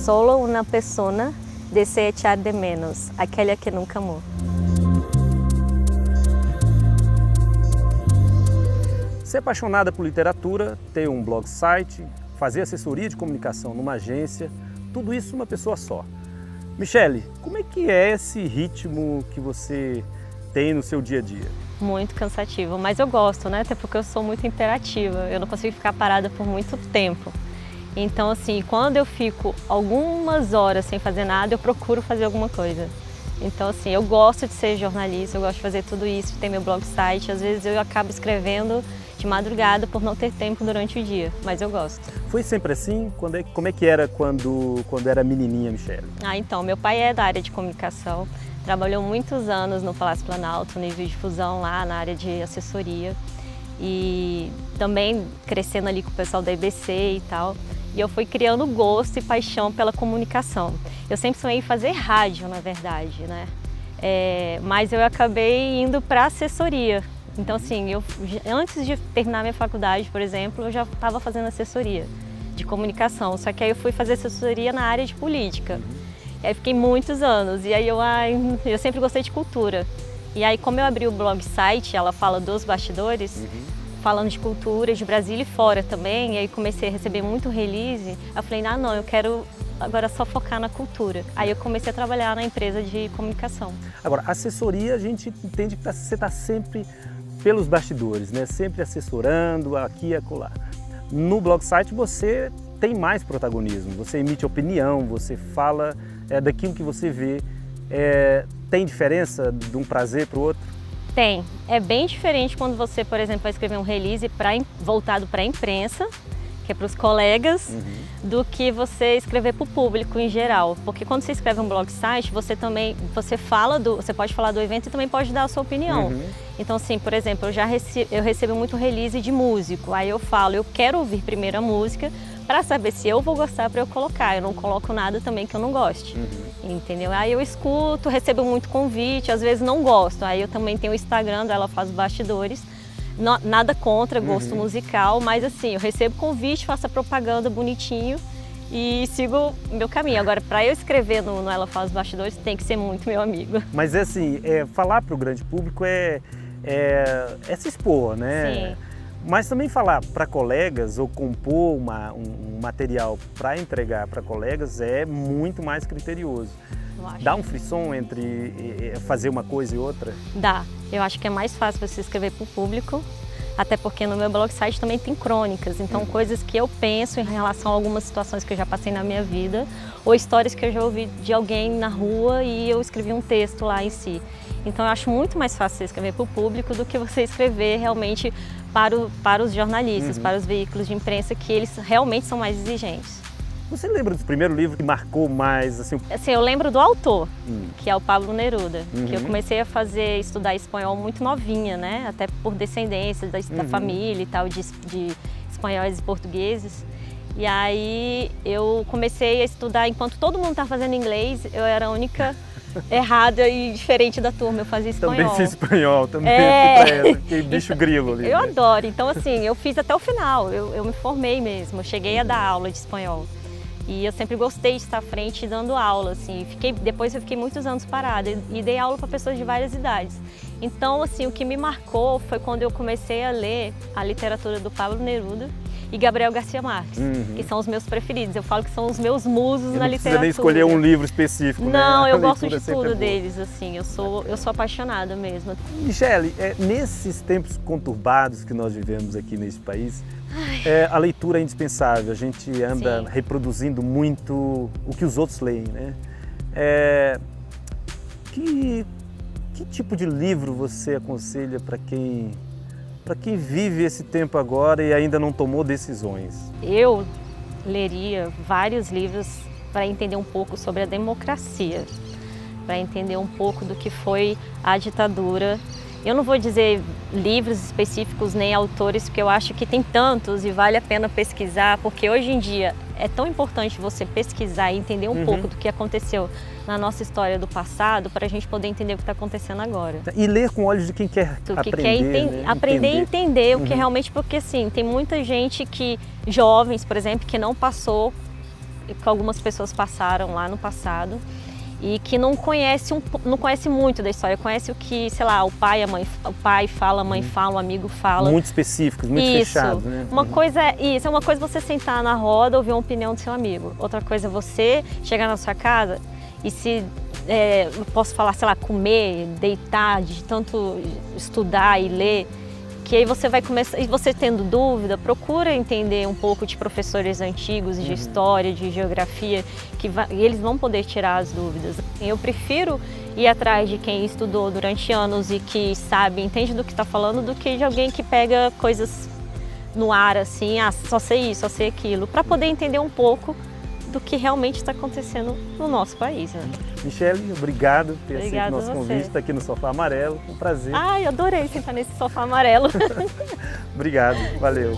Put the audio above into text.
Solo una persona desea echar de menos aquella que nunca amó. Ser apaixonada por literatura, ter um blog site, fazer assessoria de comunicação numa agência, tudo isso numa pessoa só. Michele, como é que é esse ritmo que você tem no seu dia a dia? Muito cansativo, mas eu gosto, né? Até porque eu sou muito imperativa, eu não consigo ficar parada por muito tempo. Então, assim, quando eu fico algumas horas sem fazer nada, eu procuro fazer alguma coisa. Então, assim, eu gosto de ser jornalista, eu gosto de fazer tudo isso, de ter meu blog site. Às vezes eu acabo escrevendo de madrugada por não ter tempo durante o dia, mas eu gosto. Foi sempre assim? Como é que era quando era menininha, Michele? Então, meu pai é da área de comunicação, trabalhou muitos anos no Palácio Planalto, no nível de difusão lá na área de assessoria e também crescendo ali com o pessoal da EBC e tal. E eu fui criando gosto e paixão pela comunicação. Eu sempre sonhei em fazer rádio, na verdade, né? Mas eu acabei indo para assessoria. Então, assim, antes de terminar minha faculdade, por exemplo, eu já estava fazendo assessoria de comunicação. Só que aí eu fui fazer assessoria na área de política. E aí fiquei muitos anos. E aí eu sempre gostei de cultura. E aí, como eu abri o blog site, ela fala dos bastidores, falando de cultura, de Brasília e fora também. E aí comecei a receber muito release. Eu falei, não, eu quero agora só focar na cultura. Aí eu comecei a trabalhar na empresa de comunicação. Agora, assessoria, a gente entende que você está sempre pelos bastidores, né? Sempre assessorando aqui e acolá. No blog site você tem mais protagonismo, você emite opinião, você fala daquilo que você vê. Tem diferença de um prazer para o outro? Tem. É bem diferente quando você, por exemplo, vai escrever um release voltado para a imprensa, que é para os colegas, do que você escrever para o público em geral. Porque quando você escreve um blog site, você pode falar do evento e também pode dar a sua opinião. Então, assim, por exemplo, eu recebo muito release de músico. Aí eu falo, eu quero ouvir primeiro a música para saber se eu vou gostar para eu colocar. Eu não coloco nada também que eu não goste. Entendeu? Aí eu escuto, recebo muito convite, às vezes não gosto. Aí eu também tenho o Instagram dela, faz os bastidores. Nada contra gosto musical, mas assim, eu recebo convite, faço a propaganda bonitinho e sigo meu caminho. Agora, para eu escrever no Ela Faz os Bastidores, tem que ser muito meu amigo. Mas assim, falar para o grande público é se expor, né? Sim. Mas também falar para colegas ou compor um material para entregar para colegas é muito mais criterioso. Dá um frisson entre fazer uma coisa e outra? Dá. Eu acho que é mais fácil você escrever para o público, até porque no meu blog site também tem crônicas, então coisas que eu penso em relação a algumas situações que eu já passei na minha vida, ou histórias que eu já ouvi de alguém na rua e eu escrevi um texto lá em si. Então eu acho muito mais fácil você escrever para o público do que você escrever realmente para os jornalistas, para os veículos de imprensa, que eles realmente são mais exigentes. Você lembra do primeiro livro que marcou mais? Assim, eu lembro do autor, que é o Pablo Neruda, que eu comecei a estudar espanhol muito novinha, né? Até por descendência da família e tal, de espanhóis e portugueses. E aí eu comecei a estudar, enquanto todo mundo estava fazendo inglês, eu era a única errada e diferente da turma, eu fazia espanhol. Também fiz espanhol, também fiquei bicho grilo ali. Eu adoro, então assim, eu fiz até o final, eu me formei mesmo, eu cheguei a dar aula de espanhol. E eu sempre gostei de estar à frente dando aula, assim. Depois eu fiquei muitos anos parada e dei aula para pessoas de várias idades. Então, assim, o que me marcou foi quando eu comecei a ler a literatura do Pablo Neruda e Gabriel Garcia Marques, que são os meus preferidos. Eu falo que são os meus musos na literatura. Não precisa nem escolher um livro específico, não, né? eu gosto de tudo deles, assim. Eu sou apaixonada mesmo. Michele, nesses tempos conturbados que nós vivemos aqui nesse país, a leitura é indispensável. A gente anda reproduzindo muito o que os outros leem, né? Que tipo de livro você aconselha para quem vive esse tempo agora e ainda não tomou decisões? Eu leria vários livros para entender um pouco sobre a democracia, para entender um pouco do que foi a ditadura. Eu não vou dizer livros específicos nem autores, porque eu acho que tem tantos e vale a pena pesquisar, porque hoje em dia é tão importante você pesquisar e entender um pouco do que aconteceu na nossa história do passado, para a gente poder entender o que está acontecendo agora. E ler com olhos de quem quer aprender, né? Aprender e entender o que realmente, porque assim, tem muita gente jovens, por exemplo, que não passou que algumas pessoas passaram lá no passado e que não conhece muito da história, conhece o que, sei lá, o pai fala, a mãe fala, o amigo fala. Muito específicos, muito fechados, né? Uma coisa é uma coisa você sentar na roda, ouvir uma opinião do seu amigo. Outra coisa é você chegar na sua casa e posso falar, sei lá, comer, deitar, de tanto estudar e ler, que aí você vai começar, e você tendo dúvida, procura entender um pouco de professores antigos de história, de geografia, e eles vão poder tirar as dúvidas. Eu prefiro ir atrás de quem estudou durante anos e que sabe, entende do que está falando, do que de alguém que pega coisas no ar assim, só sei isso, só sei aquilo, para poder entender um pouco do que realmente está acontecendo no nosso país, né? Michele, obrigado por ter aceito Obrigada nosso a você. convite, estar aqui no Sofá Amarelo, um prazer. Ai, adorei sentar nesse sofá amarelo. Obrigado, valeu.